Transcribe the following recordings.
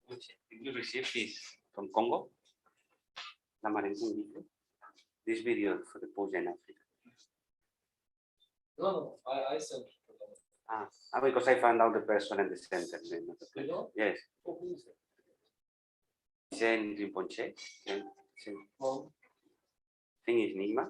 Did you receive this from Congo? This video for the puja in Africa. No, I sent. Because I found out the person in the center. You know? Yes. Oh, who is it? Zen Rimpoche. Mom. Thing is Nigma.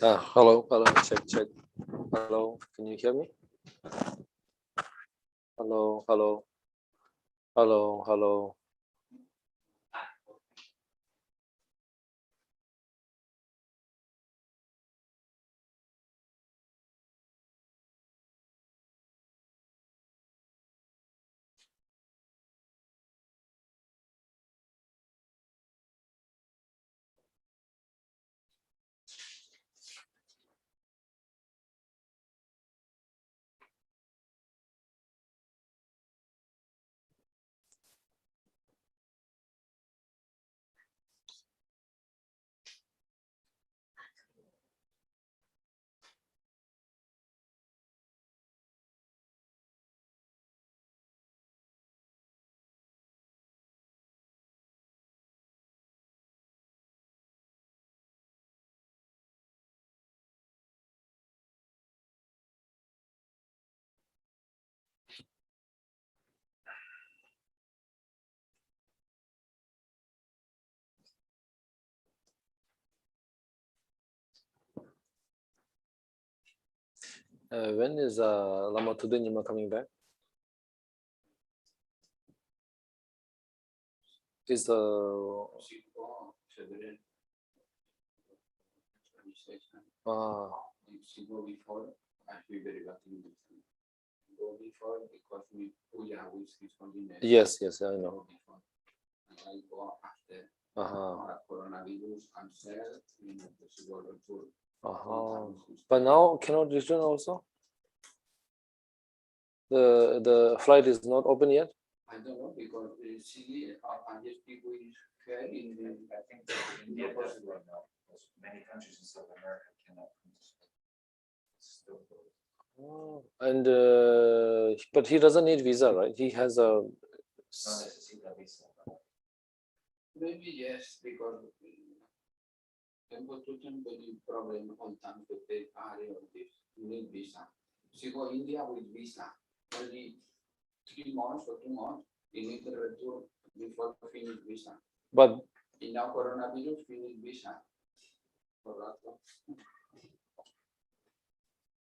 Hello, check. Hello, can you hear me? Hello. When is Lama Tudenima coming back? Is the She go before, I feel very lucky. Go before because we Puja with his continuity. yes, I know. And I go after coronavirus and sell in the world tour. But now cannot return also? The flight is not open yet? I don't know because the city and just people is here in the, I think that India does it right now. Many countries in South America cannot participate. It's still closed. And but he doesn't need visa, right? He has a No necesita visa. maybe yes, because temple to temple problem all time to take area of this. You need visa. She go India with visa. Only 3 months or 2 months, you need to return before finish visa. but In now coronavirus, finish visa. For that one.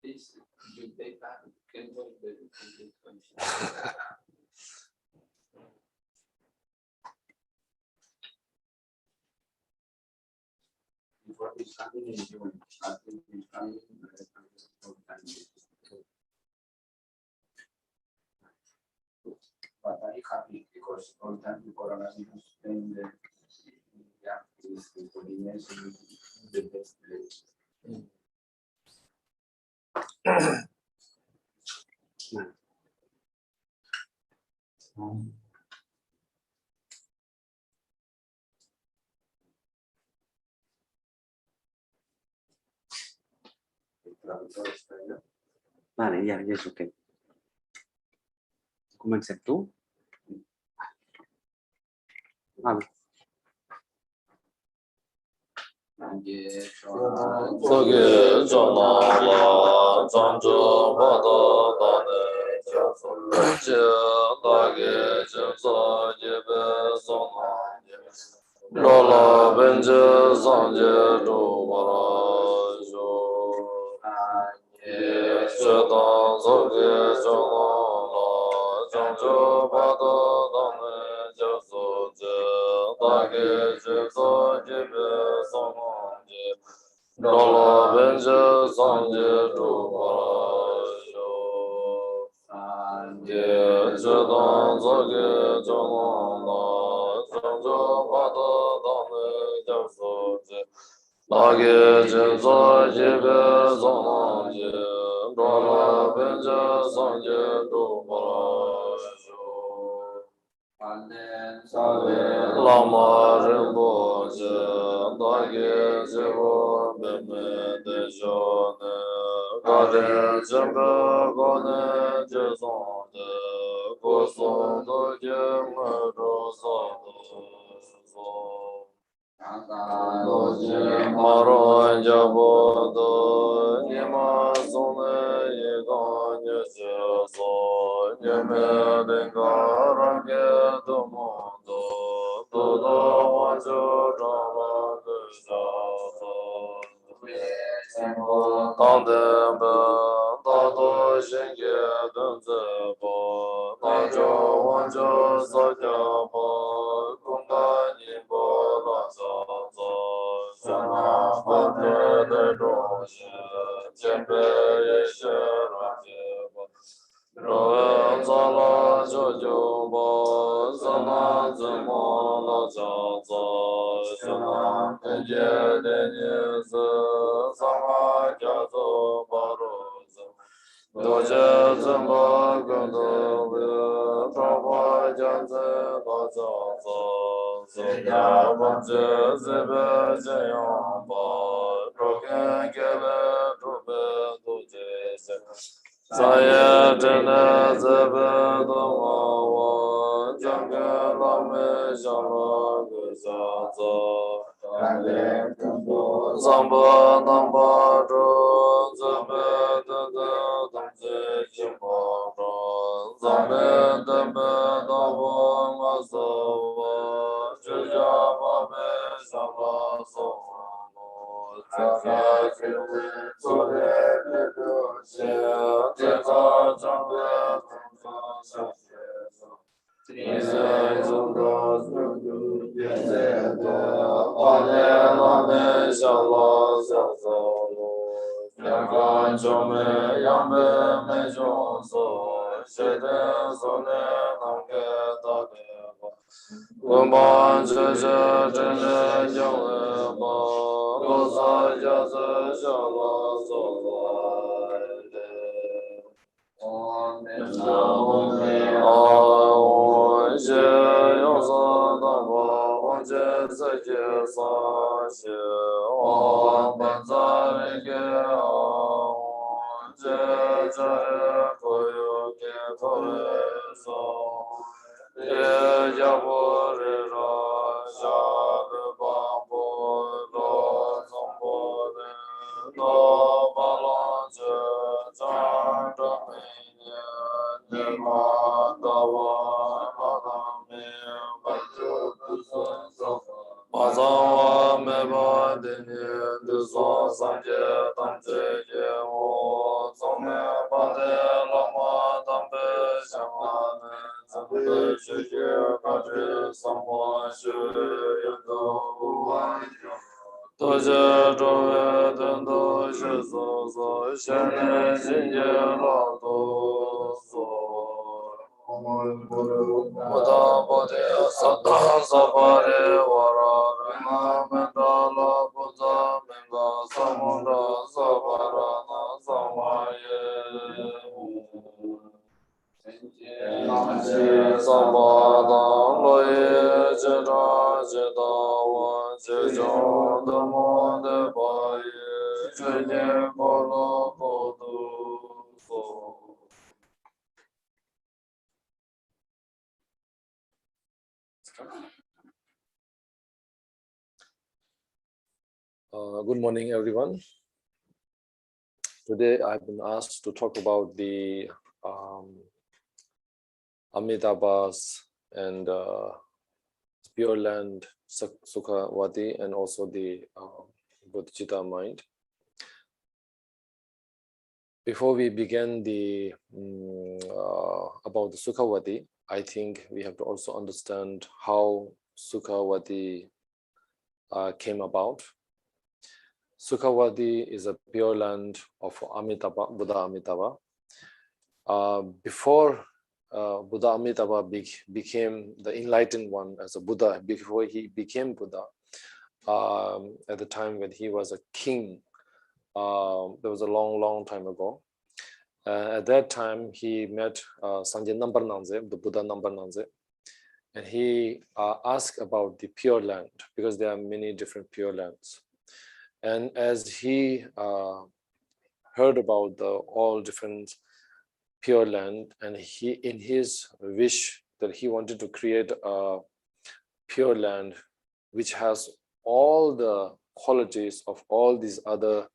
This you take that can go very complete country. Before this coming in June, I think it's coming but I'm happy because all time the coronavirus and the is the coordination the best place. Vale, ya es ok. Comencé tú. Vale. Soge Jona La Zanjo Bada Dane Jaso Je Lage Jinsa Jebe Sona Lola Benje Zanje Dubara Jo Shedan Soge Jona La Zanjo Bada Dane Jaso Je Lage Jinsa Jebe Sona Lola Benja Sanje Dubara Sho Sanje Chedan Zage Jonan La Zanjo Bada Dane Jaso Je Lage Jinsa Jebe Zonan Je Lola Benja Sanje Dubara Sho Lama Rimpoche Good morning, everyone. Today I've been asked to talk about the Amitabhas and Pure Land Sukhavati and also the Bodhichitta mind. Before we begin the about the Sukhavati, I think we have to also understand how Sukhavati came about. Sukhavati is a pure land of Amitabha, Buddha Amitabha. Before Buddha Amitabha became the enlightened one as a Buddha, before he became Buddha, at the time when he was a king, there was a long time ago. At that time, he met Sangye Nambar Nanze, the Buddha Nambar Nanze, and he asked about the Pure Land, because there are many different Pure Lands. And as he heard about all different Pure Land, and he, in his wish that he wanted to create a Pure Land which has all the qualities of all these other,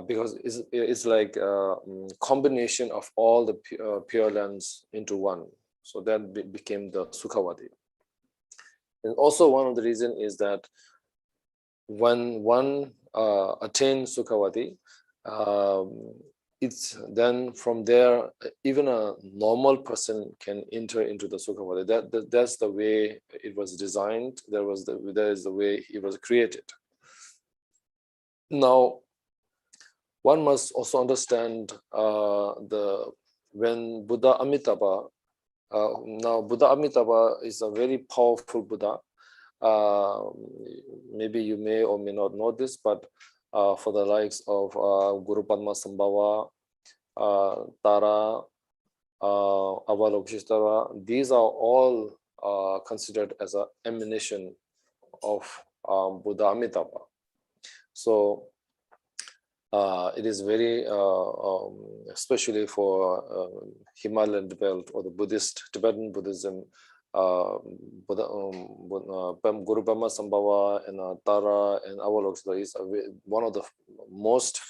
because it's like a combination of all the Pure Lands into one. So that became the Sukhavati. And also one of the reasons is that when one attains Sukhavati, it's then from there, even a normal person can enter into the Sukhavati. That's the way it was designed. That is the way it was created. Now, one must also understand when Buddha Amitabha. Now, Buddha Amitabha is a very powerful Buddha. Maybe you may or may not know this, but for the likes of Guru Padma Sambhava, Tara, Avalokiteshvara, these are all considered as an emanation of Buddha Amitabha. So it is very, especially for Himalayan belt or the Buddhist, Tibetan Buddhism, Guru Padma Sambhava and Tara and Avalokiteshvara is one of the most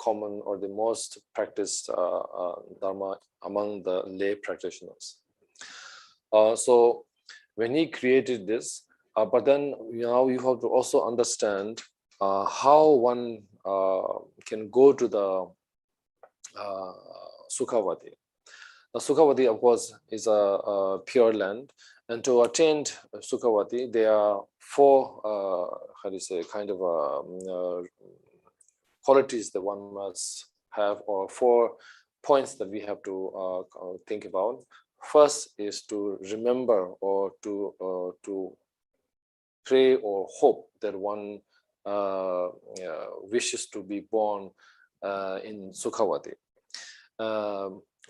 common or the most practiced dharma among the lay practitioners. So when he created this, but then now you have to also understand how one can go to the Sukhavati. The Sukhavati, of course, is a Pure Land, and to attain Sukhavati, there are four, kind of qualities that one must have, or 4 points that we have to think about. First is to remember or to pray or hope that one wishes to be born in Sukhavati.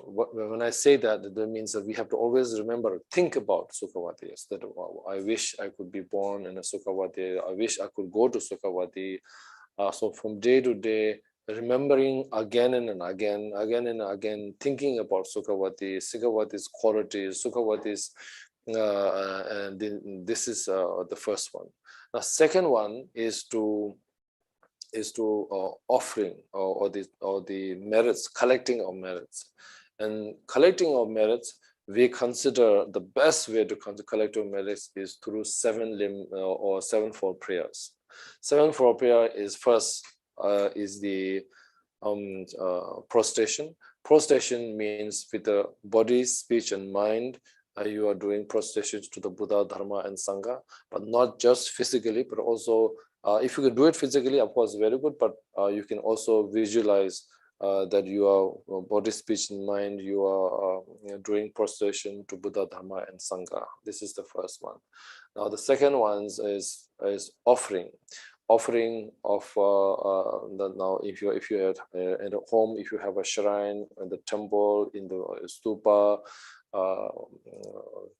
When I say that, that means that we have to always remember, think about Sukhavati. That I wish I could be born in a Sukhavati. I wish I could go to Sukhavati. So from day to day, remembering again and again, thinking about Sukhavati, Sukhavati's qualities, Sukhavati's, and this is the first one. The second one is to offering or the merits, collecting of merits. And collecting of merits, we consider the best way to collect our merits is through 7 limb or 7-fold prayers. 7-fold prayer is first is the prostration. Prostration means with the body, speech, and mind. You are doing prostrations to the Buddha, Dharma, and Sangha, but not just physically, but also if you can do it physically, of course, very good. But you can also visualize that you are body, speech, and mind. You are doing prostration to Buddha, Dharma, and Sangha. This is the first one. Now the second one is offering. Offering of now if you at home, if you have a shrine in the temple, in the stupa,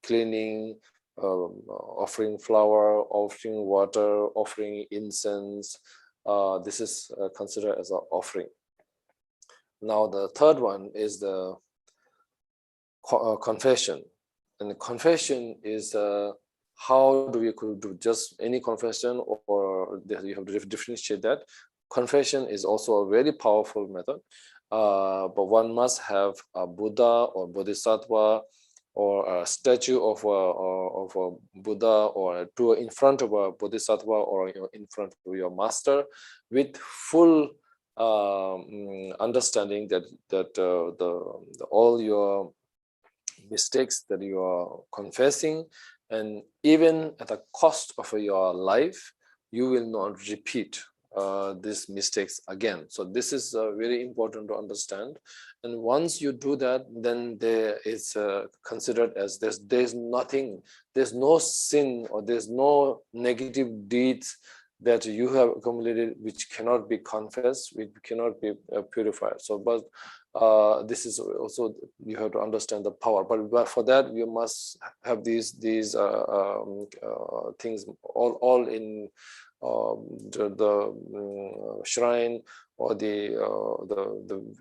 cleaning, offering flower, offering water, offering incense, this is considered as an offering. Now the third one is the confession, and the confession is how do we could do just any confession, or you have to differentiate that. Confession is also a very powerful method, but one must have a Buddha or Bodhisattva or a statue of a Buddha, or in front of a Bodhisattva, or in front of your master, with full understanding that all your mistakes that you are confessing, and even at the cost of your life, you will not repeat these mistakes again. So this is very important to understand. And once you do that, then there is considered as there's nothing, there's no sin, or there's no negative deeds that you have accumulated which cannot be confessed, which cannot be purified. So, but this is also, you have to understand the power, but for that you must have these things all in the shrine, or the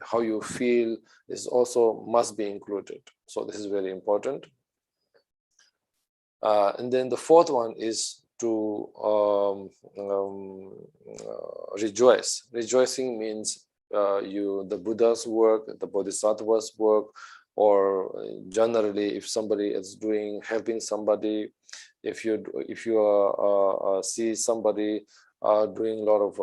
how you feel is also must be included. So this is very important. And then the fourth one is to rejoice. Rejoicing means the Buddha's work, the Bodhisattva's work, or generally if somebody is helping somebody, if you see somebody doing a lot of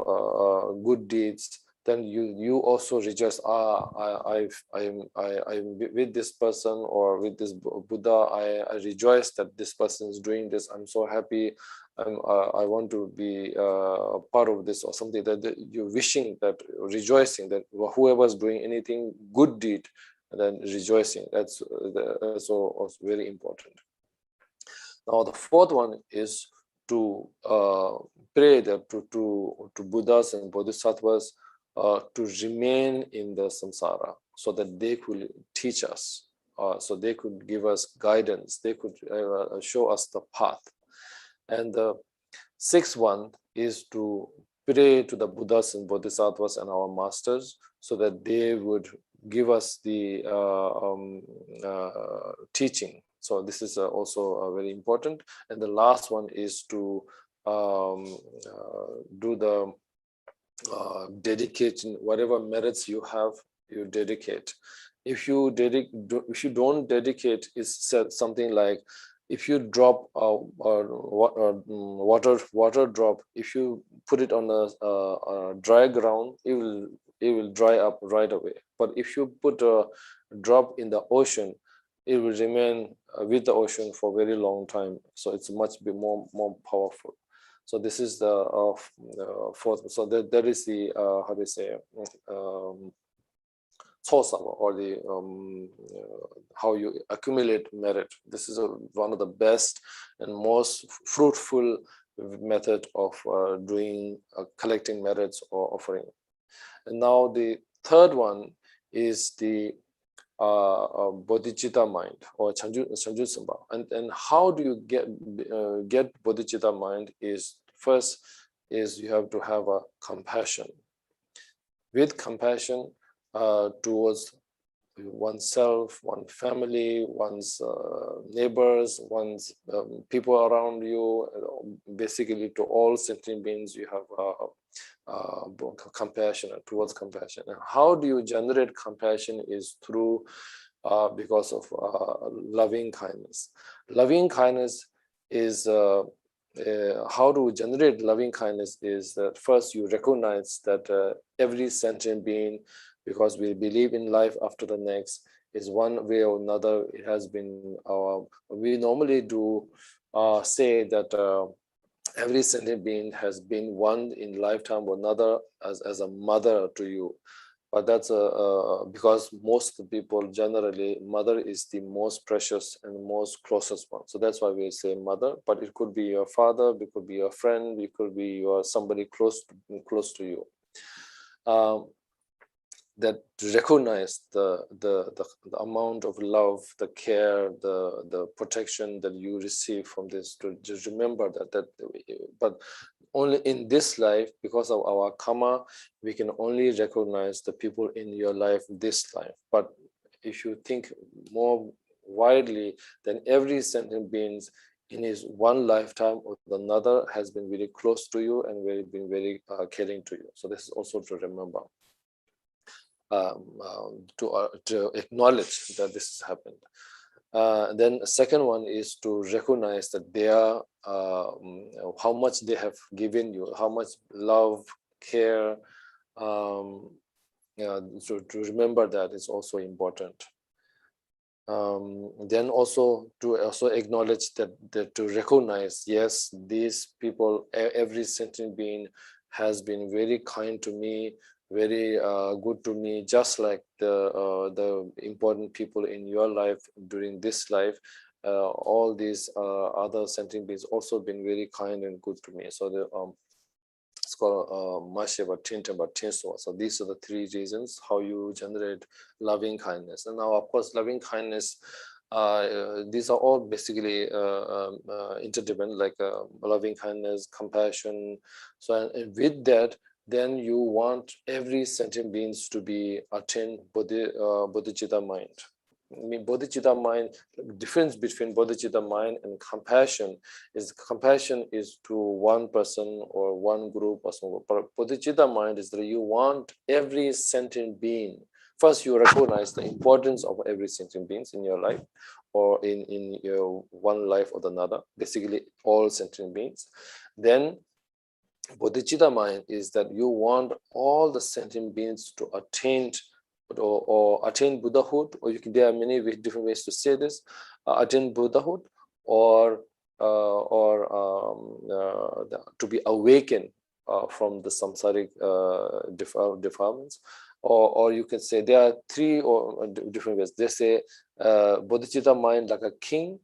good deeds, then you also rejoice. I'm with this person or with this Buddha. I rejoice that this person is doing this. I'm so happy. I want to be a part of this, or something, that you're wishing, that rejoicing that whoever is doing anything good deed, and then rejoicing. That's also very important. Now the fourth one is to pray that to Buddhas and Bodhisattvas to remain in the samsara, so that they could teach us, so they could give us guidance, they could show us the path. And the sixth one is to pray to the Buddhas and Bodhisattvas and our masters, so that they would give us the teaching. So this is also very important. And the last one is to do the dedication. Whatever merits you have, you dedicate. If you don't dedicate, it's something like, if you drop a water drop, if you put it on a dry ground, it will dry up right away. But if you put a drop in the ocean, it will remain with the ocean for a very long time. So it's much more powerful. So this is the fourth. So that is the how do you say, or the how you accumulate merit. This is one of the best and most fruitful method of collecting merits or offering. And now the third one is the Bodhichitta mind, or Chanjutsampa. And how do you get Bodhichitta mind? Is first is you have to have a compassion. With compassion towards oneself, one family, one's neighbors, one's people around you, basically to all sentient beings, you have compassion, towards compassion. And how do you generate compassion is through because of loving kindness. Loving kindness is how to generate loving kindness is that first you recognize that every sentient being, because we believe in life after the next, is one way or another. It has been we normally do say that every sentient being has been one in lifetime or another as a mother to you. But that's because most people generally, mother is the most precious and most closest one. So that's why we say mother, but it could be your father, it could be your friend, it could be somebody close to you. That recognize the amount of love, the care, the protection that you receive from this, to just remember that but only in this life, because of our karma, we can only recognize the people in your life this life. But if you think more widely, then every sentient being in his one lifetime or another has been very close to you and been very caring to you. So this is also to remember. To acknowledge that this has happened. Then the second one is to recognize that they are how much they have given you, how much love, care. So to remember that is also important. Then also to acknowledge that to recognize, yes, these people, every sentient being has been very kind to me, very good to me, just like the important people in your life during this life. All these other sentient beings also been very kind and good to me. So It's called Masheva Tintaba Tinso. So these are the three reasons how you generate loving kindness. And now, of course, loving kindness, these are all basically interdependent, like loving kindness, compassion. So and with that, then you want every sentient beings to be attained bodhicitta mind. I mean, bodhicitta mind, difference between bodhicitta mind and compassion is to one person or one group or something. But bodhicitta mind is that you want every sentient being. First, you recognize the importance of every sentient beings in your life, or in your one life or another, basically all sentient beings. Then bodhicitta mind is that you want all the sentient beings to attain or attain Buddhahood, or there are many different ways to say this, attain Buddhahood, or to be awakened from the samsaric defilements, or you can say there are three or different ways. They say bodhicitta mind like a king,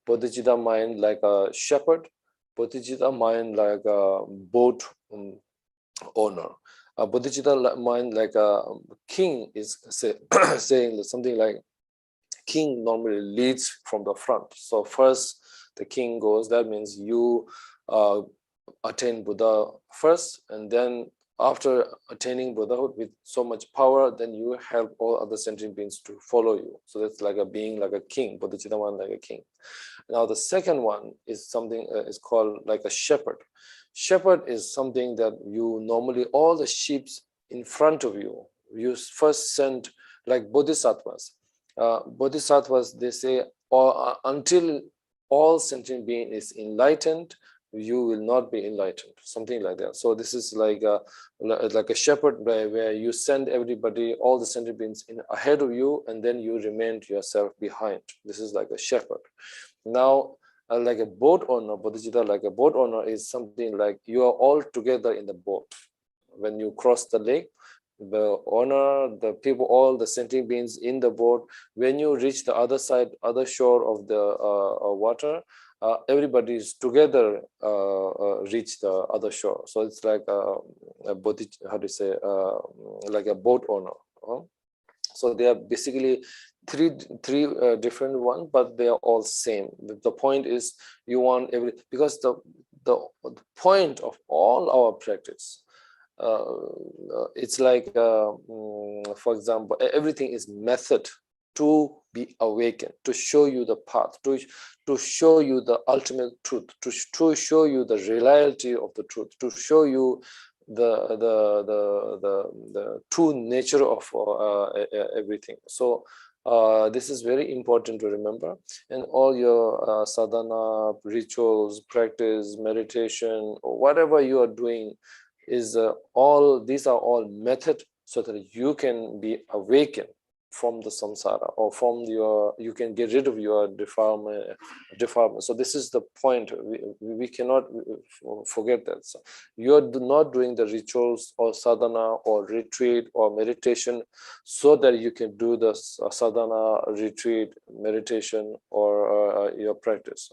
bodhicitta mind like a shepherd, bodhicitta mind like a boat owner. A bodhicitta mind like a king is saying something like, king normally leads from the front. So first the king goes, that means you attain Buddha first, and then after attaining Buddhahood with so much power, then you help all other sentient beings to follow you. So that's like a being like a king, bodhicitta mind like a king. Now the second one is something is called like a shepherd. Shepherd is something that you normally, all the sheep in front of you, you first send like bodhisattvas. Bodhisattvas, they say, until all sentient being is enlightened, you will not be enlightened, something like that. So this is like a shepherd where you send everybody, all the sentient beings in ahead of you, and then you remain yourself behind. This is like a shepherd. Now, like a boat owner, bodhicitta, like a boat owner is something like you are all together in the boat. When you cross the lake, the owner, the people, all the sentient beings in the boat, when you reach the other side, other shore of the water, everybody is together reach the other shore. So it's like a how do you say, like a boat owner. So they are basically three different ones, but they are all same. The point is you want every, because the point of all our practice, it's like for example, everything is method to be awakened, to show you the path, to show you the ultimate truth, to show you the reality of the truth, to show you the true nature of everything. So this is very important to remember. And all your sadhana, rituals, practice, meditation, or whatever you are doing is all, these are all method so that you can be awakened from the samsara, or from your, you can get rid of your defilement. So this is the point. We cannot forget that. So you're not doing the rituals or sadhana or retreat or meditation so that you can do the sadhana, retreat, meditation, or your practice.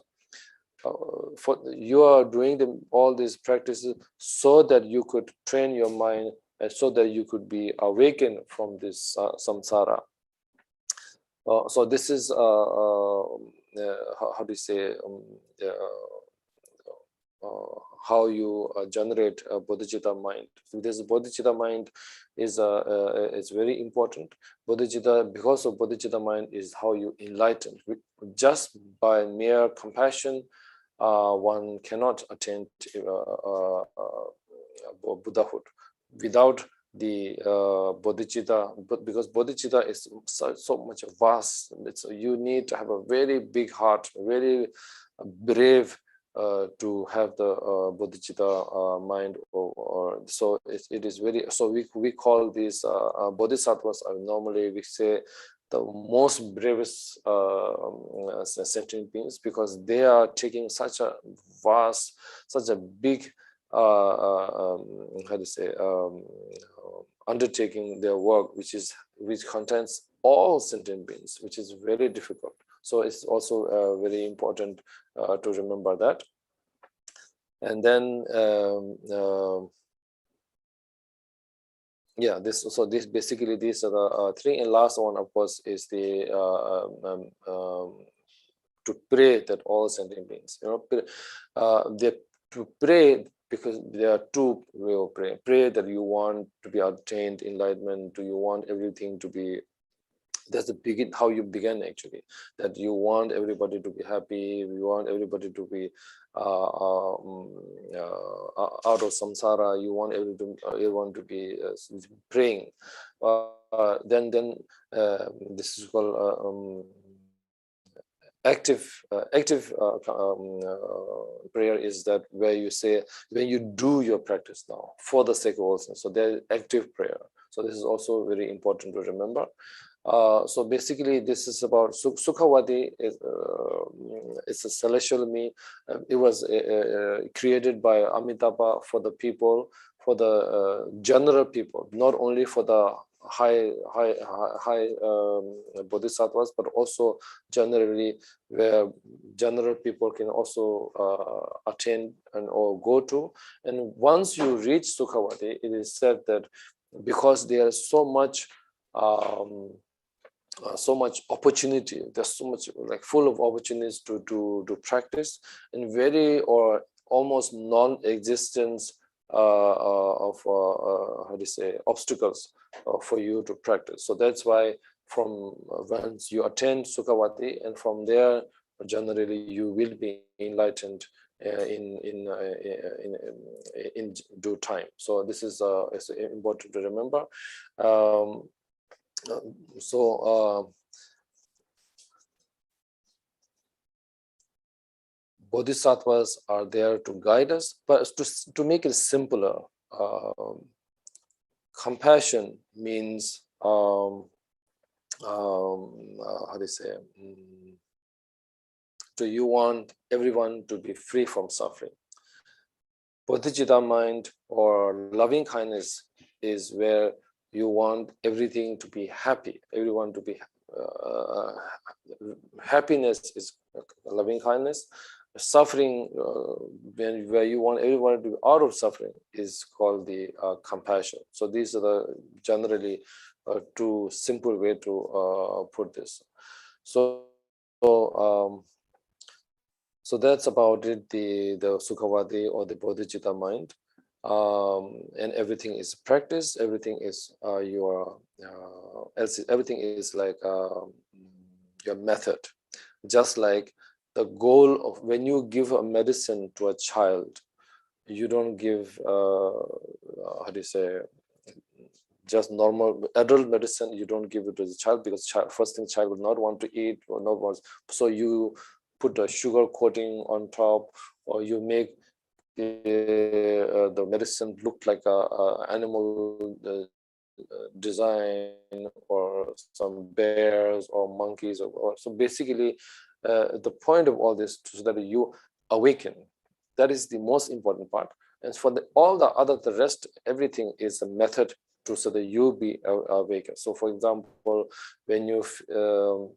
For you are doing all these practices so that you could train your mind, and so that you could be awakened from this samsara. So this is how do you say, how you generate a bodhicitta mind. This bodhicitta mind is very important. Bodhicitta, because of bodhicitta mind, is how you enlighten. Just by mere compassion, one cannot attain Buddhahood without the bodhicitta, but because bodhicitta is so much vast, you need to have a very big heart, very brave to have the bodhicitta mind, or so it is very. So we call these bodhisattvas. Normally we say the most bravest sentient beings, because they are taking such a vast, such a big how to say, undertaking their work, which contains all sentient beings, which is very difficult. So it's also very important to remember that. And then yeah, this basically these are the three, and last one of course is the to pray that all sentient beings, they to pray, because there are two ways of praying. Pray that you want to be attained enlightenment. Do you want everything to be? That's the begin how you begin actually. That you want everybody to be happy. You want everybody to be out of samsara. You want everyone to be praying. Then this is called active prayer is that where you say when you do your practice now for the sake of all. So there is active prayer. So this is also very important to remember. So basically, this is about Sukhavati. It's a celestial me. It was created by Amitabha for the people, for the general people, not only for the high bodhisattvas, but also generally where general people can also attain and or go to. And once you reach Sukhavati, it is said that because there is so much opportunity, there's so much like full of opportunities to practice, and very or almost non-existence of how do you say obstacles for you to practice. So that's why from once you attend Sukhavati, and from there generally you will be enlightened in due time. So this is important to remember. Bodhisattvas are there to guide us, but to make it simpler, compassion means how do you say? Do you want everyone to be free from suffering? Bodhichitta mind or loving kindness is where you want everything to be happy, everyone to be happiness is loving kindness. Suffering, where you want everyone to be out of suffering, is called the compassion. So these are the generally two simple way to put this. So that's about it, the Sukhavati or the Bodhichitta mind. And everything is practice, everything is everything is like your method. Just like the goal of when you give a medicine to a child, you don't give how do you say just normal adult medicine. You don't give it to the child, because first thing, child will not want to eat or not want. So you put a sugar coating on top, or you make the medicine look like a animal design, or some bears or monkeys, or so basically the point of all this is so that you awaken. That is the most important part. And for all the other, the rest, everything is a method to so that you be awakened. So for example, when you how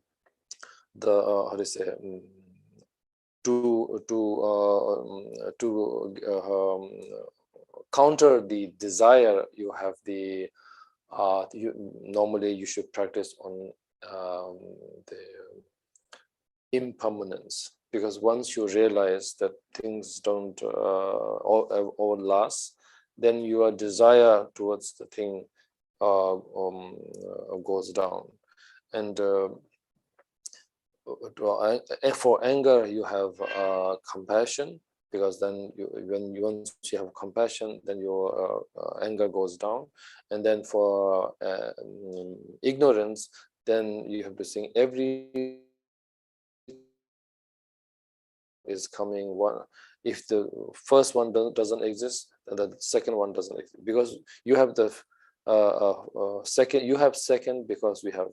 do you say to counter the desire, you have the normally you should practice on the impermanence, because once you realize that things don't last, then your desire towards the thing goes down. And for anger, you have compassion, because then once you have compassion, then your anger goes down. And then for ignorance, then you have to think every is coming one. If the first one doesn't exist, then the second one doesn't exist, because you have the second. You have second because we have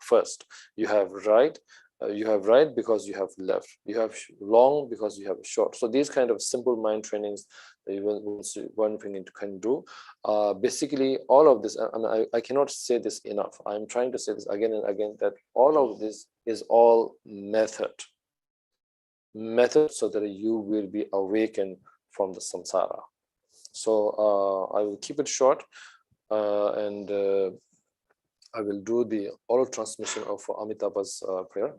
first. You have right. You have right because you have left. You have long because you have short. So these kind of simple mind trainings that one thing can do. Basically, all of this, and I cannot say this enough. I'm trying to say this again and again, that all of this is all method so that you will be awakened from the samsara. So I will keep it short, and I will do the oral transmission of Amitabha's prayer.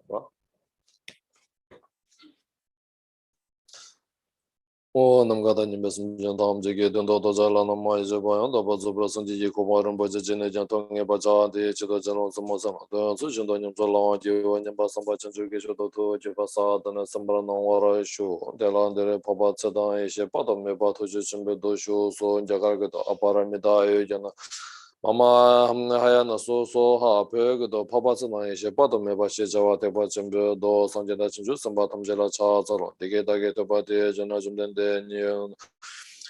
O namgada nimbesum jantam jege dondo dojala namma ijebayan da bazo brasanji ji kobarum baje jene janto nge baja de chido jano samosa do su jindo nyam zola ji nyam basam bachan juge shodo to je basa dana sambara nangwara shu dela dere paba tsada e she padam me ba to je chimbe do shu so jagar ge to aparamida e jana Mama hayana so ha peg do papa tsana she padam me ba she jawa te ba chimbe do sanje da chinju samba tamjela cha zaro dige dage to ba de jana jumden de ni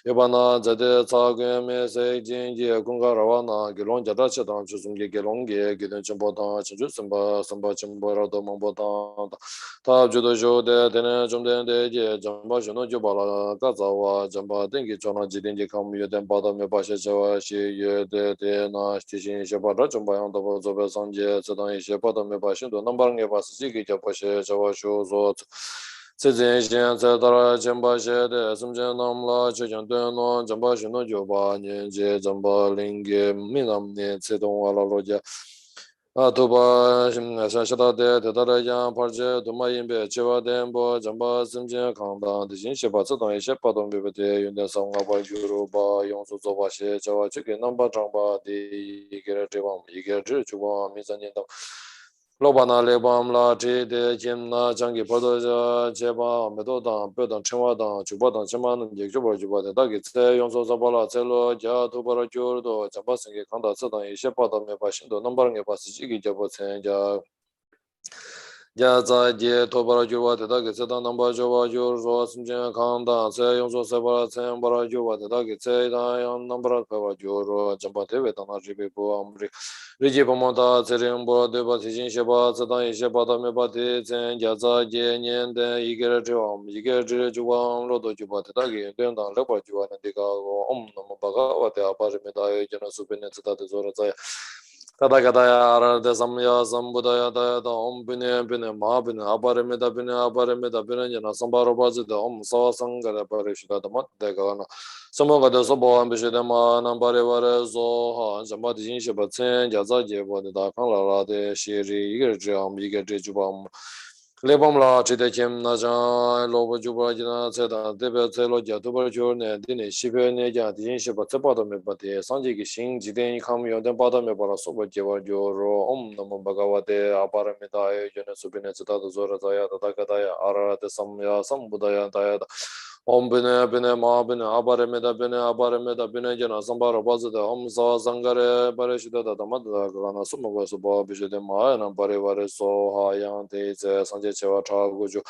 Yabana Zade Tsagame Se Jinji Gungarawana Gilon Jadachadan Chusumgi Gilongi Gidan Chimbotan Chinjusimba Samba Chimbora Domambotan Tab Judo Jode Dene Jumden De Jamba Juno Jubala Gazawa Jamba Dengi Chona Jidinji Kam Yuden Bada Mebasha Jawa Shi Yede De Na Stishin Shabara Jumbayan Dabo Zobe Sanje Sedan Shabada Mebashin Do Nambarang Yabas Jigi Japashe Jawa Shu Zot Zizin Shen Zedara Jamba Shede Sumjen Namla Chejan Deno Jamba Shino Joba Nyenje Jamba Lingi Minam Nye Tsedong Ala Loja Atuba Shashada De Tedara Yang Parje Duma Yinbe Chewa Denbo Jamba Simjen Kanda Dijin Sheba Tsedong Ishe Padong Bibete Yunde Sanga Ba Yuru Ba Yongsu Zoba She Chewa Chike Namba Changba Di Yigere Chewam Yigere Chuba Mizan Yindam Lobana Lebam La de Jimna Jangi Podo Jeba Medodan Bedan Chimwadan Chubadan Chiman Yakuba Juba de Dagitse Yonso Zabala Zelo Ja Tubara Jurdo Jabasingi Kanda Sedan Shepada Mebashindo Nambarang Basiji Jabosen Jaza Je Tobara Juba de Dagitse Namba Joba Jur Rosimjan Kanda Se Yonso Sabara Sembara Juba de Dagitse Nambara Pava Juro Jambate Vedana Jibibu Amri Rijipamonta Zerimbo de Batishin Sheba Zadan Shebada Mebati Zen Jaza Je Nyen de Igere Jom Igere Juan Lodo Juba de Dagi Dendan Lepa Juan and Digago Om Namabaga Wate Aparimida Jana Subineta de Zorazaya Tadakataya Ara de Samya Sambudaya Dayada Om Bine Bine Mabine Aparimida Bine Jana Sambaro Bazi de Om Sawasanga Parishida Mat de Gana Samoga de Sobo Ambishidema Nambari Vare Zoha Jambati Jinsheba Tsen Jaza Jebo de Dakan La de Shiri Igirjam Igirjubam Lebam La Chidekim Najan Lobo Juba Jina Seda Debe Zelo Jatuba Jurne Dini Shibe Neja Jinsheba Tepata Mebati Sanji Shin Jiden Kam Yoden Pada Mebara Soba Jeva Joro Om Namo Bhagavate Aparamita Jena Subine Zeta Zora Zaya Takataya Ara de Samya Sambudaya Dayada Om Bine Bine Ma Bine Abarameda Bine Jana Sambara Bazada Om Sa Sangare Barishida Damada Gana Sumava Suba Bishide Ma and Barivare So Hayan Te Sanje Chewa Chaguju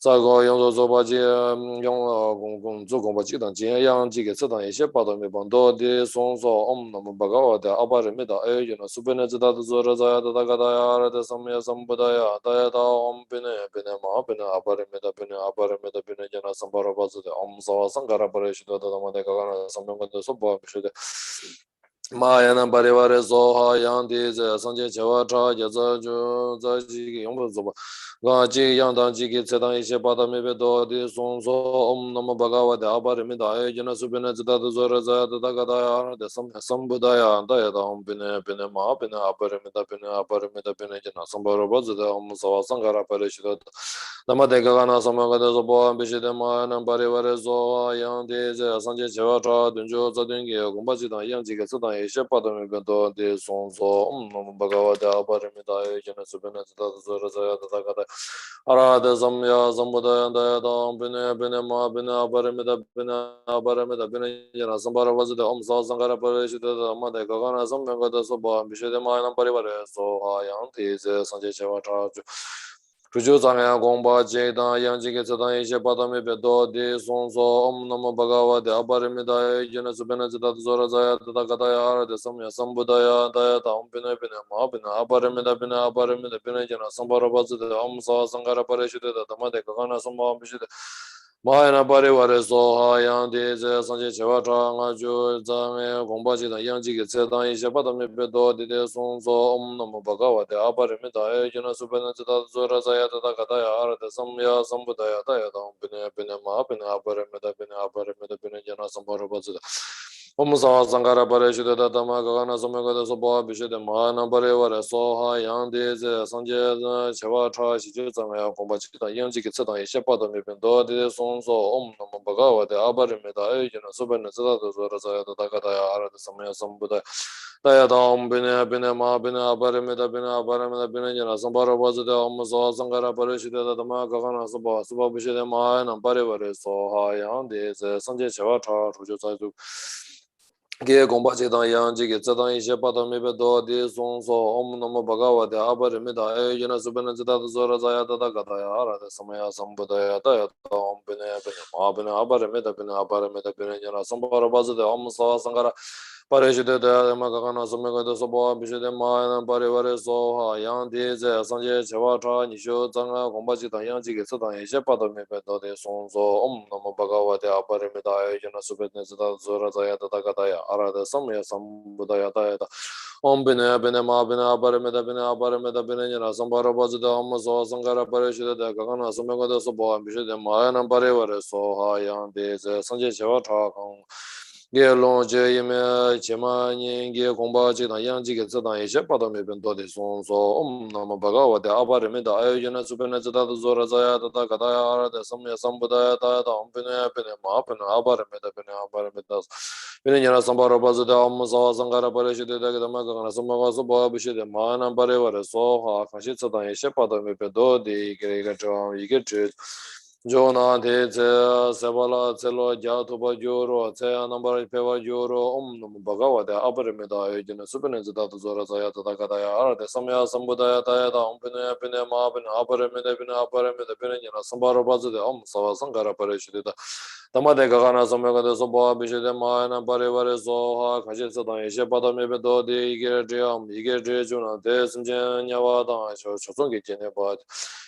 Zago Yonzo Zobaji Yong Gong Zukombaji Dan Jin Yang Jige Sedan Ishe Pada Mibando De Sonso Om Nam Bhagava De Abarameda Ayana Subine Zeta Zora Zaya Takataya De Samya Sambudaya Dayada Om Bine Bine Ma Bine Abarameda Bine Jana Sambara Om Sawa Sangara Parishida Damade Gagana Samyanga Soba Shide Mayana Barivare Zoha Yandi Sanje Chewa Cha Jaza Zaji Yombo Zoba Gaji Yandan Jiki Sedan Ishe Pada Mebedo Di Sonso Om Namo Bhagavate Abarimida Ayana Subina Zeta Zora Zaya Takataya De Sambudaya Dayada Om Bine Bine Ma Bine Abarameda Bine Jana Sambara Bazada Om Sawa Sangara Parishida Namade Gagana Samanga de Zobo Ambishidema and Barivare Zoha Yandi Sanje Chewa Cha Dunjo Zadungi Gumbajidan Yanjika Sudan Ishe Pada Mebedo Di Sonso Om Namo Bhagavate Abarimida Ayana Subina Zeta Zora Zaya Takataya Ara de Samya Sambudaya Dayada Bine Bine Ma Bine Abarameda Bine Jana Sambara Bazada Om Sawa Sangara Parishida Namade Gagana Samanga de Zobo Ambishidema and Barivare Zoha Yandi Sanje Chewa Cha Juju Zangya Gongba Jedan Yanjike Sedan Ishe Padame Bedo De Sonso Om Namo Bhagavate Abarimida Jena Subena Zeta Zora Zaya Takataya Ara De Samya Sambudaya Dayata Om Bine Bine Ma Bine Abarimida Bine Jena Sambara Bazida Om Sawa Sangara Parishida Damade Gagana Samba Ambishida Mahayana Parivare Soha Yang Deze Sanje Chewa Changa Ju Zame Gombaji Da Yang Jigi Tsedan Ishe Padame Pedo Dide Song So Om Namo Bhagavate Aparimita Yuna Supena Zita Zura Zayata Kataya Arate Samya Sambudaya Daya Dam Bine Bine Ma Bine Aparimita Bine Jana Sambara Bazida Om Saha Sankara Pareshita Dama Gagana Samagada Sopa Bishede Mahayana Parivare Soha Yang Deze Sanje Chewa Changa Shiju Zame Gombaji Da Yang Jigi Tsedan Ishe Padame Pedo Dide Song So Om Namo Bhagavate Aparimita Yuna Supena Zita Zura Zayata Kataya Arate Samya Sambudaya Daya Dam Bine Bine Ma Bine Aparimita Bine Jana Sambara Bazida Om Saha Sankara Pareshita Dama Gagana Sopa Bishede Mahayana Parivare Soha Yang Deze Sanje Chewa Changa Shiju Zayatu Ge Gomba Chedan Yang Jigi Tsedan Ishe Padam Mebe Do Di Song So Om Namo Bhagavate Aparimita Yuna Supena Zita Zura Zayata Kataya Arate Samaya Sambudaya Daya Dam Bine Ma Bine Aparimita Bine Jana Sambara Bazida Om Saha Sankara Pareshite Dama Gagana Samagada Sopa Bishede Mahayana Parivare Soha Yang Deze Sanje Chewa Cha Nisho Zanga Gomba Chedan Yang Jigi Tsedan Ishe Padam Mebe Do Di Song So Om Namo Bhagavate Aparimita Yuna Supena Zita Zura Zayata Kataya Arada Samya Sambudaya Daya Om Bine Bine Ma Bine Aparimita Bine Jana Sambara Bazida Om Saha Sankara Pareshite Gagana Samagada Sopa Bishede Mahayana Parivare Soha Yang Deze Sanje Chewa Cha bLung Yime Chema Nyingi Gomba Jidan Yang Jigi Tsedan Ishe Padam Mebe Do Di Song So Om Namo Bhagavate Aparimita Yuna Supena Zita Zura Zayata Kataya Arate Samya Sambudaya Daya Om Bine Ma Bine Aparimita Bine Jana Sambara Bazida Om Saha Sankara Pareshite Dama Gagana Samagada Sopa Bishede Mahayana Parivare Soha Kashi Tsedan Ishe Padam Mebe Do Di Ige Cham Ige Jona de Sebala Celo Jatuba Juro, Tea number Peva Juro, Om Namo Bhagavate Aparimita Yuna Supena Zita Zura Zayata Kataya Arate Samya Sambudaya Daya Om Bine Ma Bine Aparimita Bine Jana Sambara Bazida Om Saha Sankara Pareshita Tamade Gagana Samagada Sopa Bishede Mahayana Parivare Soha Kashi Tsedan Ishe Padam Mebe Do Di Ige Juna De Simchen Nyawa Dan Chosungi Jene Bad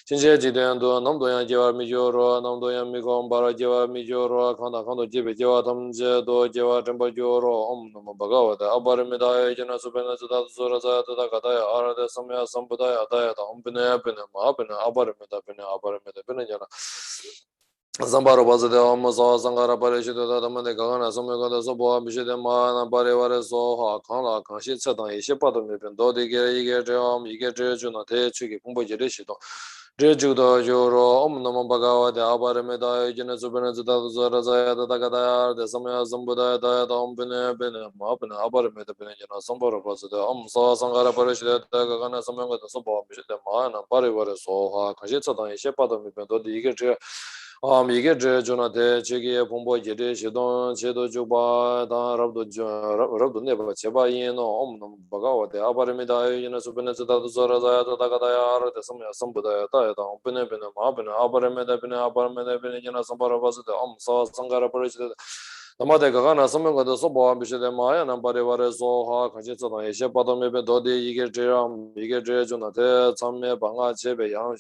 Shinje Jiden Do Namdo Yang Jewa Mijoro Namdo Yang Mikom Bara Jewa Mijoro Kanda Jebe Jewa Tamje Do Jewa Tempa Joro Om Namo Bhagavate Aparimita Yuna Supena Zita Zura Zayata Kataya Arate Samya Sambudaya Daya Om Bine Ma Bine Aparimita Bine Jana Sambara Bazide Om Saha Sankara Pareshite Damade Gagana Samagada Sopa Bishede Mahayana Parivare Soha Kangla Kangshi Tsedan Ishe Padam Mebe Do Di Ige Juna Te Chuki Pumbo Jiri Shidong Jujugdo Juro Om Namo Bhagavate Aparimita Yuna Supena Zita Zura Zayata Kataya Arate Samya Sambudaya Daya Om Bine Ma Bine Aparimita Bine Jana Sambara Bazide Om Saha Sankara Pareshite Gagana Samagada Sopa Bishede Mahayana Parivare Soha Kangshi Tsedan Ishe Padam Mebe Do Di Ige Ige Juna Te Chigi Pumbo Jiri Shidong Tshedo Juba Dan Rabdu Neba Cheba Yino Om Namo Bhagavate Aparimita Yuna Supena Zita Zura Zayata Kataya Arate Samya Sambudaya Daya Om Bine Ma Bine Aparimita Bine Jana Sambara Bazida Om Saha Sankara Pareshite Namade Gagana Samagada Sopa Bishede Mahayana Parivare Soha Kashi Tsedan Ishe Padam Mebe Do Di Ige Juna Te Tsamme Banga Chebe Yang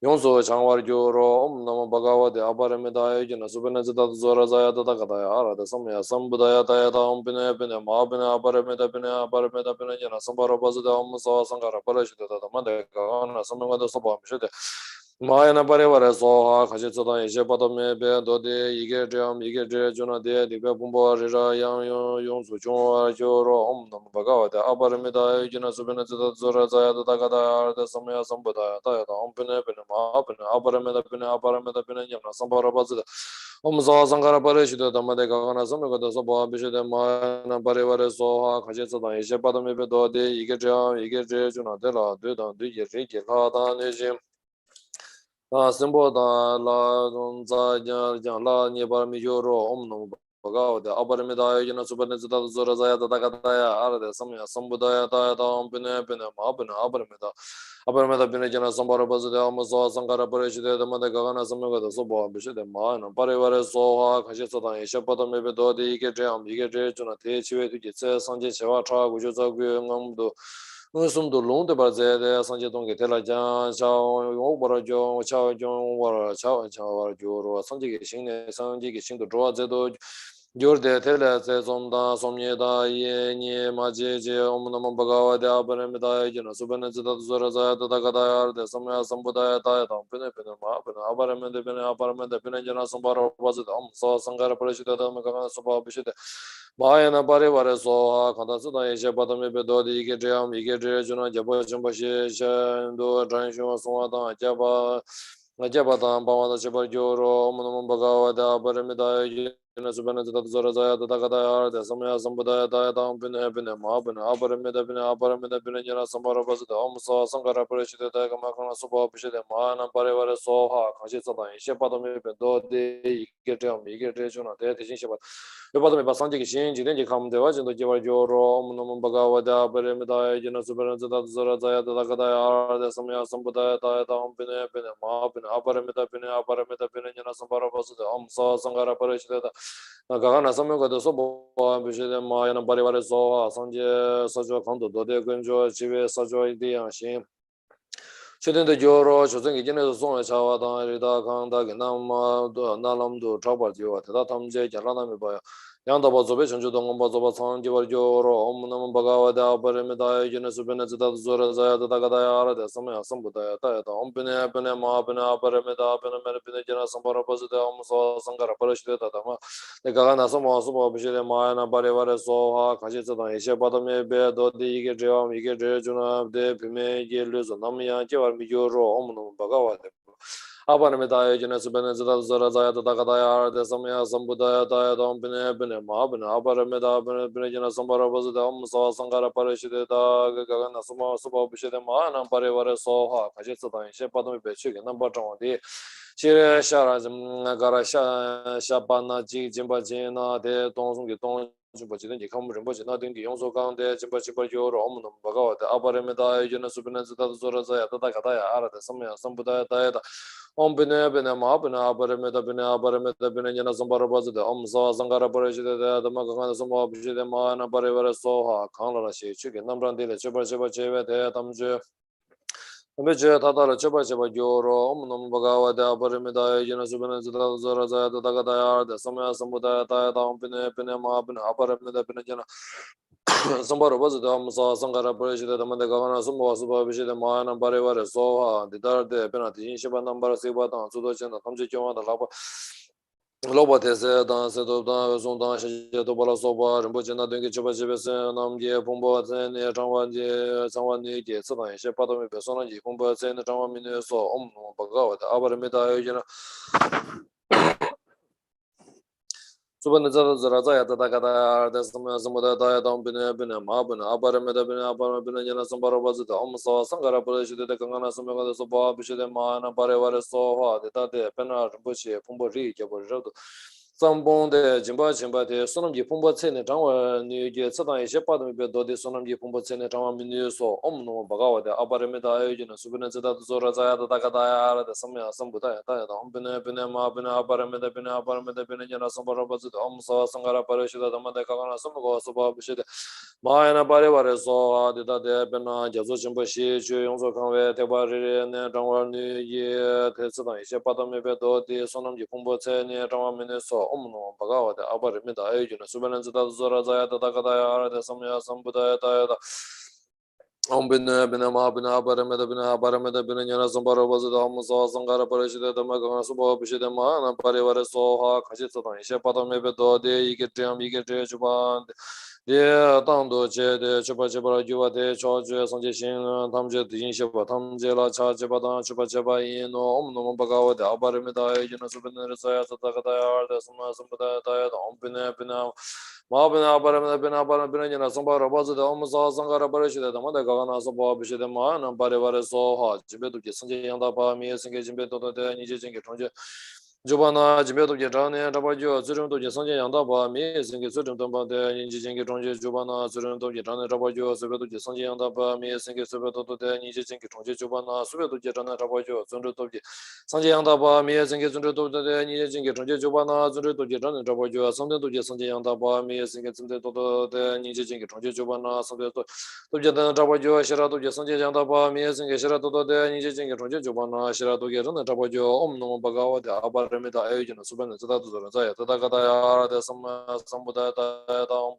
Yonso Changwar Juro Om Namo Bhagavate Aparimita Yuna Supena Zita Zura Zayata Kataya Arate Samya Sambudaya Daya Om Bine Ma Bine Aparimita Bine Jana Sambara Bazida Om Saha Sankara Pareshite Namade Gagana Samagada Sopa Bishede Mahayana Parivare Soha Kashi Tsedan Ishe Padam Mebe Do Di Ige Juna Te Dipe Pumbo Rira Yang Yonso Changwar Juro Om Namo Bhagavate Aparimita Yuna Supena Zita Zura Zayata Kataya Arate Samya Sambudaya Daya Om Bine Ma Bine Aparimita Bine Jana Sambara Bazida Om Saha Sankara Pareshite Damade Gagana Samagada Sopa Bishede Mahayana Parivare Soha Kashi Tsedan Ishe Padam Mebe Do Di Ige Juna Te La Du Dan Du Ye Ri Ki La Dan Nejim Simbo Da La Dun Za Jan La Nibar Mijoro Om Namo Bhagavate Aparimita Yuna Supena Zita Zura Zayata Kataya Arate Samya Sambudaya Daya Om Bine Ma Bine Aparimita Bine Jana Sambara Bazida Om Saha Sankara Pareshite Damade Gagana Samagada Sopa Bishede Mahayana Parivare Soha Kashi Tsedan Ishe Padam Mebe Do Di Ige Juna Te Chive Tu Jitse Sanje Chewa Cha Gujo Za Gwe Ngamdo Sum do long de baze de sanje dong ge tela jan chao yo bora jo chao jo wara chao chao wara jo ro sanje ge sing ne sanje ge sing do ro ze do jor de tela se som da som ye da ye ni ma je je om namo bhagavate aparame da ye na subhana zata zora za da da ga da yar de samya sambudaya da ya da pene pene ma pene aparame de pene jana sambara baze da om sa sangara parashita da ma ga subha bishite Mayana pare vare soha kanda sida yeshe padame pe do di ike treyam ike treye chuna japa chumpa she do transmission songa tang japa tang pama da chepa joro om namo bhagavate aparamita yena subhana zata zara zaya tata kata yara de samaya sambudaya daya tang pine pine ma pine aparamita pine jena sambara pasita om sa sankara parishite daya kama kana subha pishite mayana pare vare soha kanshi sata yeshe padame pe do di ike treyam ike treye chuna daya tishin shepa Yopadame Basanji Shinji, then you come the Wajin to Jiva Joro, Omnum Bhagavada, Perimida, Genasuban Zara Zaya, Takadaya, the Samya Sambudaya, Tayatam Pine, Pine, Mapin, Aparamita Pine, Aparamita Pine, Janasambara, Omsa, Sangara Parishita, Nagana Samuka, the Sobo, Bishida Mayan, Barivari Soha, Sanje, Sajo Kondo, Dode Gunjo, Chive, Sajo, Idian Shin. Chudin the Joro, Chusing Genesis Song, Chawada, Rida, Kanda, Nama, Nalam, do Trouble, Tatam J, Jalana, Yanda was observation to the Mombazo Sang, Joro, Omnam Bagavada, Paramida, Genesis Benezita, Zora, Zaya, the Tagadaya, the Samaya, Sambuda, Ompene, Penema, Pena, Paramida, Penamera, General Sambara, Omso, Sangara, Parashita, the Gagana, Samo, Subo, Bishima, and Barivare, Soha, Kajita, Isha, Batame, Bedo, the Igejam, Igejuna, the Pime, Yelus, Namia, Mijoro, Omnum Bagavada. Aparamita Genesis Benezita, Zora, Zaya, the Tagadaya, the Samaya, Sambudaya, Dom Pine, Mabina, Aparamita, Benegina, Sambara, Omso, Sangara, Parashita, Gagana, Sumo, Subo, Bishima, and Parivare, Soha, Kajita, Shepatami, Bechick, number 20. Chire Shara, Garasha, Shabana, Jimba Jina, de Donsung, Don. Rinpoche come Rinpoche nothing the Yonso Gang de Chimpa Joro Omnum Bagawa, the Aparamida, Genasubanza, Zoraza, Takataya, Ara, the Samya, Sambudaya, Dieta, Ombine, Mabina, Aparamida, Aparamida, Binana, Sambarabas, the Omsa, Sangara Parashita, the Magana, Sama, Bishidema, and Parivara Soha, Kanala, Chicken, Numbran, the Chipa Cheva, the Tamje. Meche tatara chepa chepa gyoro omnam bhagava de aparimita yena subhana zita zara zaya tata kataya de samaya sambudaya taya tam pine pine ma pine aparimita pine jena sambara bazita amsa sangara parishita tamade gavana sumba subha vishita mayana parivare soha ditar de pina tishin shiba nambara siva tang sudo chena tamche kyoma da lakpa Loba tese dan se do dan zon dan she to bala soba Rinpoche na dengi chepa chepe se nam je pombo tse ne changwa je changwa ne je tse dan she pato me pe sona ji pombo tse ne changwa mi ne so om no bhagava ta abar me ta yo jena Subhana zara zara zaya ta ta ta ta samya samuda ta ya tam bine bine ma bine abar me ta bine abar bine jena sambara bazita om so sangara pradesh de kangana samya ga so ba bishide ma na pare vare so ha de ta de pena Rinpoche pombo ri je bo ro Zambon de Jimba Jimba de Sonam Ji Pumba Tsene Changwa New Ye Tsadan Ye Padam Be Do de Sonam Ji Pumba Tsene Changwa Minu So Om No Bhagava de Aparamita Ayojina Subhana Zeta Zora Zaya da Takadaya de Samya Sambudaya Daya Om Bine Bine Ma Bine Aparamita Bine Aparamita Bine Jana Sambara Bazit Om Sa Sangara Parashida Damada Kagana Samago Subha Bishide Mayana Parivare So Dita de Bena Jazu Jimba Shi Chu Yongso Kangwe Tebari Ne Changwa New Ye Tsadan Ye Padam Be Do de Sonam Ji Pumba Tsene Changwa Minu So Omno Bhagavate Aparimita Ayojina Subhanazita Zora Zaya Takadaya Arada Samya Sambudaya Tayada Ombina Bina Mabina Aparimita Bina Aparimita Bina Yana Sambara Bazita Omsa Sangara Parashita Tamagana Subha Bishita Mana Parivare Soha Kajitatan Shepatame Bedode Igetriam Igetri Chuban De Tando Che de Chupa Chepara Juva de Choju Sanje Shin Tamje Dijin Shepa Tamje La Cha Chepatan Chupa Chepa Ino Omno Bhagavate Aparimita Ayojina Subhanazaya Takadaya Arada Samya Sambudaya Tayada Ombina Bina Mabina Aparimita Bina Aparimita Jana Sambara Bazita Omsa Sangara Parashita Tamada Gagana Sabha Bishita Mana Parivare Soha Jimbetu Sanje Yanda Pa Mi Singe Jimbetu de Nije Jinge Chonje Jubana, Jibeto, Jane, Rabajo, Zurun to Jason Yandaba, me, Sing Sudden Tumba, Nijing Tonje, Jubana, Zurun to Jane, Rabajo, Subeto, Jason Yandaba, me, Sing Subeto, Nijing Tonje, Jubana, Subeto, Jana, Rabajo, Zundu to Sanjayandaba, me, Sing Zundu to Nijing Tonje, Jubana, Zundu to Jana, Rabajo, Sunday to Jason Yandaba, me, Sing Sunday to Nijing Tonje, Jubana, Sunday to Jana, Rabajo, Sherato, Jason Yandaba, me, Sing Sherato, Nijing Tonje, Jubana, Sherato, Jana, Rabajo, Om no Bagawa, the Abba. Remida Ayujan, Suban, Zaya, Tadakata, the Samuda,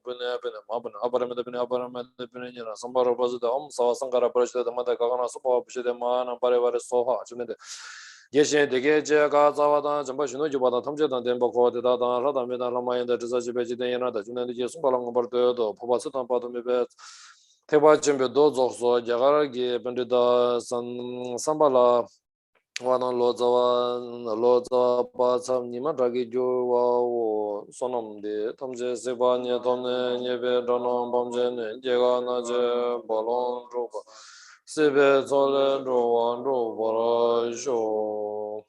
Pune, Maban, Abaramida, Abaramida, Sambara was the Om, Sankara Brush, the Matakana, Supa, Pishidaman, and Parivar Soha, Chimid. Yeshe, the Gaja, Gazavada, Jambashino, Jubata, Tamja, and Dembako, the Dada, Radamida, Lama, and the Tizaji, the Junan, Subalang, Bardo, Popasitan, Patumibet. Teba Chimbe Dozo, Jagaragi, Pendida, Sambala. Wana loza pa nima dragi jo wa sonam de tamje seba nye tomne nyebe dono bomje ne jega na je bolon roba sebe zole ro ro bora jo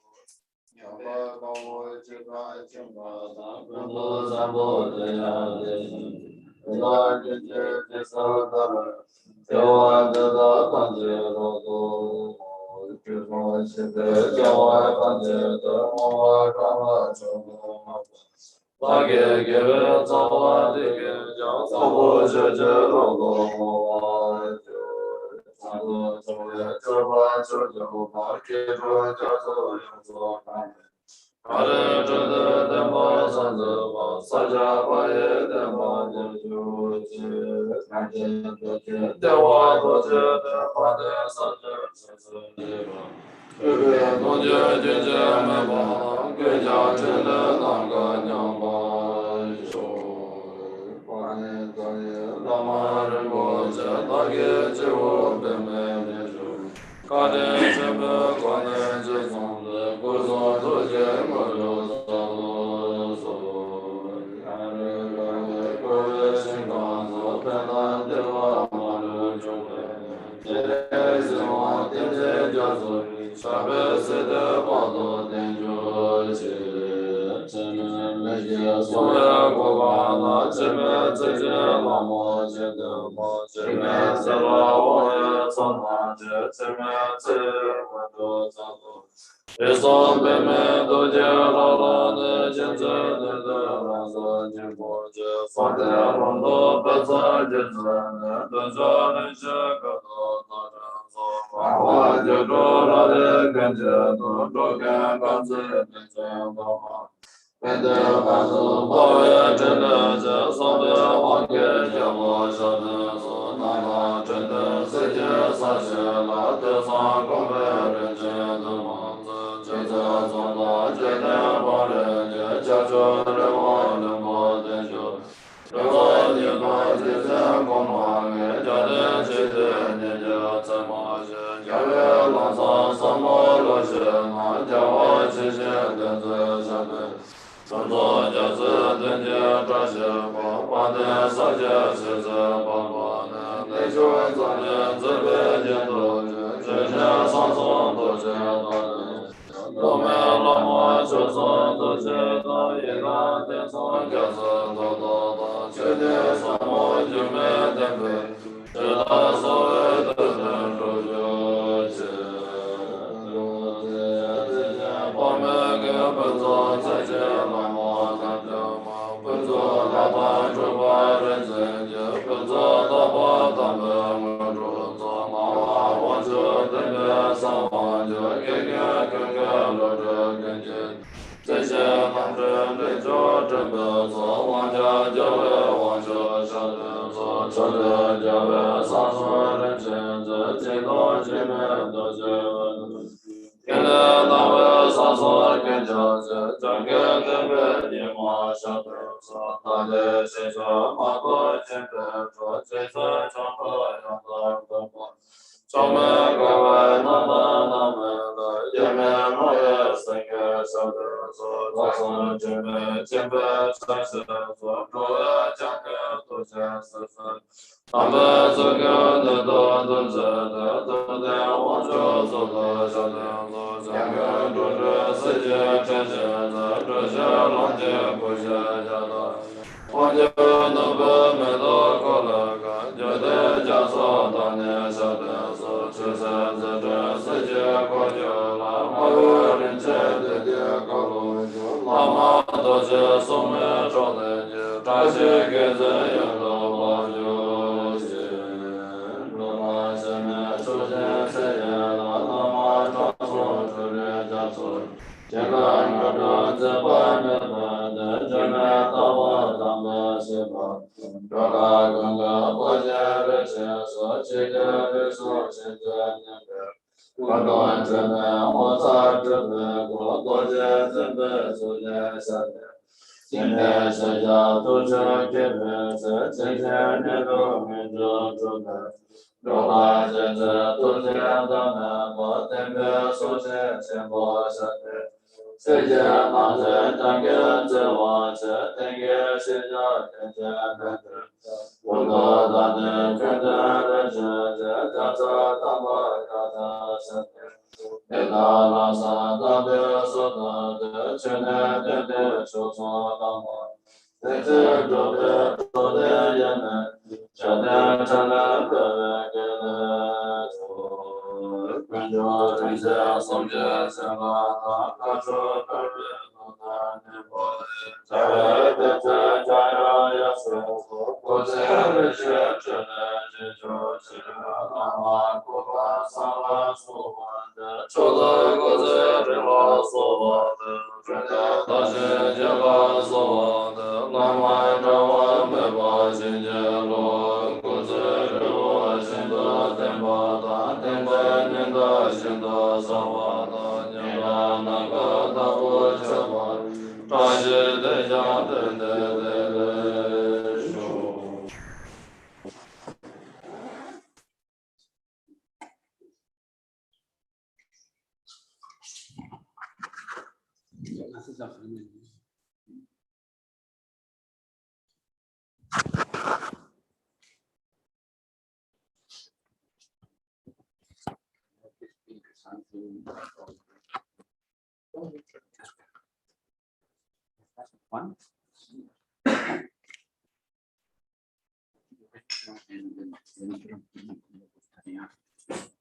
Juan.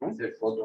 Hacer fotos.